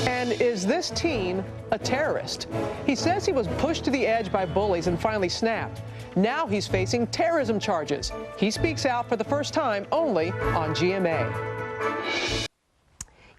And is this teen a terrorist? He says he was pushed to the edge by bullies and finally snapped. Now he's facing terrorism charges. He speaks out for the first time only on GMA.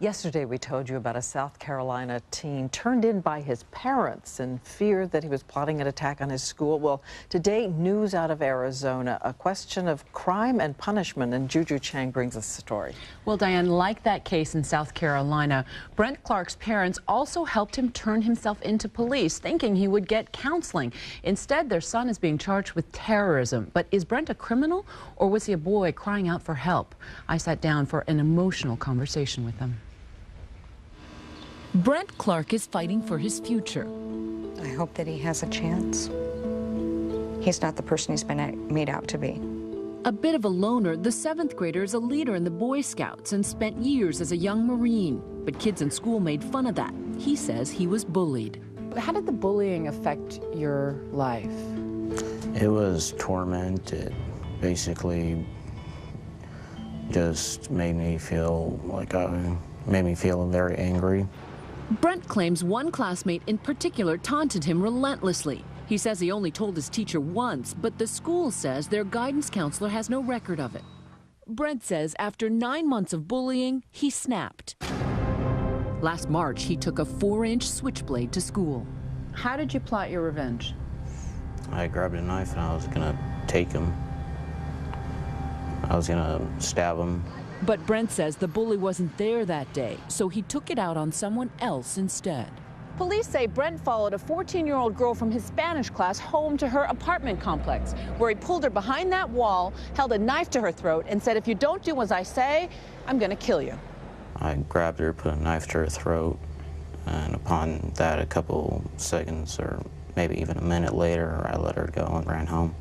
Yesterday, we told you about a South Carolina teen turned in by his parents in fear that he was plotting an attack on his school. Well, today, news out of Arizona, a question of crime and punishment, and Juju Chang brings us the story. Well, Diane, like that case in South Carolina, Brent Clark's parents also helped him turn himself into police, thinking he would get counseling. Instead, their son is being charged with terrorism. But is Brent a criminal, or was he a boy crying out for help? I sat down for an emotional conversation with him. Brent Clark is fighting for his future. I hope that he has a chance. He's not the person he's been made out to be. A bit of a loner, the 7th grader is a leader in the Boy Scouts and spent years as a young Marine. But kids in school made fun of that. He says he was bullied. How did the bullying affect your life? It was torment. It basically just made me feel very angry. Brent claims one classmate in particular taunted him relentlessly. He says he only told his teacher once, but the school says their guidance counselor has no record of it. Brent says after 9 months of bullying, he snapped. Last March, he took a 4-inch switchblade to school. How did you plot your revenge? I grabbed a knife and I was gonna take him. I was gonna stab him. But Brent says the bully wasn't there that day, so he took it out on someone else instead. Police say Brent followed a 14-year-old girl from his Spanish class home to her apartment complex, where he pulled her behind that wall, held a knife to her throat, and said, "If you don't do as I say, I'm gonna kill you." I grabbed her, put a knife to her throat, and upon that, a couple seconds or maybe even a minute later, I let her go and ran home.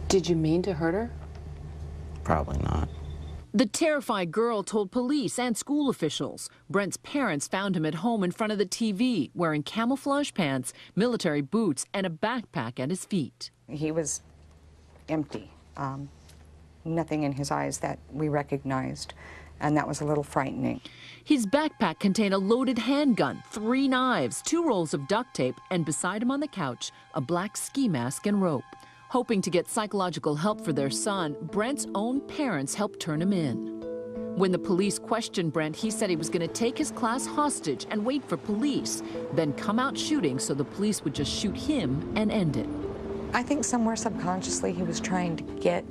Did you mean to hurt her? Probably not. The terrified girl told police and school officials. Brent's parents found him at home in front of the TV, wearing camouflage pants, military boots, and a backpack at his feet. He was empty, nothing in his eyes that we recognized, and that was a little frightening. His backpack contained a loaded handgun, 3 knives, 2 rolls of duct tape, and beside him on the couch, a black ski mask and rope. Hoping to get psychological help for their son, Brent's own parents helped turn him in. When the police questioned Brent, he said he was going to take his class hostage and wait for police, then come out shooting so the police would just shoot him and end it. I think somewhere subconsciously he was trying to get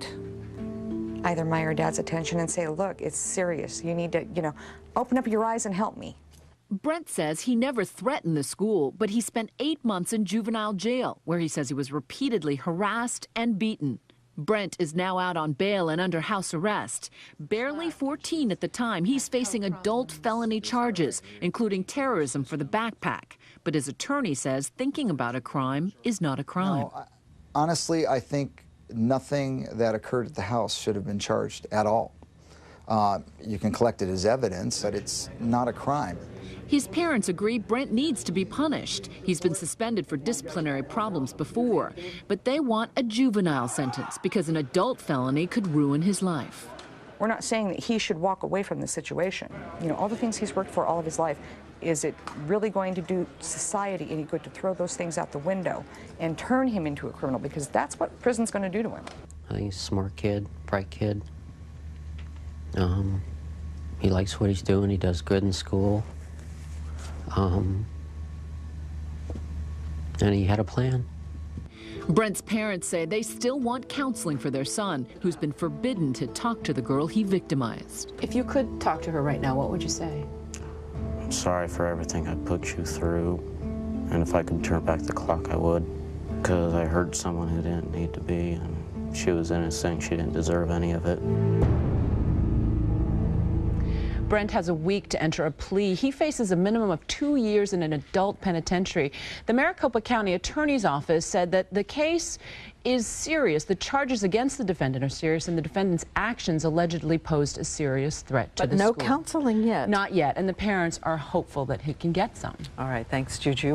either my or Dad's attention and say, look, it's serious. You need to, open up your eyes and help me. Brent says he never threatened the school, but he spent 8 months in juvenile jail, where he says he was repeatedly harassed and beaten. Brent is now out on bail and under house arrest. Barely 14 at the time, he's facing adult felony charges, including terrorism for the backpack. But his attorney says thinking about a crime is not a crime. No, honestly, I think nothing that occurred at the house should have been charged at all. You can collect it as evidence, but it's not a crime. His parents agree Brent needs to be punished. He's been suspended for disciplinary problems before, but they want a juvenile sentence because an adult felony could ruin his life. We're not saying that he should walk away from the situation. All the things he's worked for all of his life, is it really going to do society any good to throw those things out the window and turn him into a criminal? Because that's what prison's going to do to him. I think he's a smart kid, bright kid. He likes what he's doing. He does good in school. And he had a plan. Brent's parents say they still want counseling for their son, who's been forbidden to talk to the girl he victimized. If you could talk to her right now, what would you say? I'm sorry for everything I put you through, and if I could turn back the clock, I would, because I hurt someone who didn't need to be, and she was innocent. She didn't deserve any of it. Brent has a week to enter a plea. He faces a minimum of 2 years in an adult penitentiary. The Maricopa County Attorney's Office said that the case is serious. The charges against the defendant are serious, and the defendant's actions allegedly posed a serious threat to the school. But no counseling yet. Not yet, and the parents are hopeful that he can get some. All right, thanks, Juju.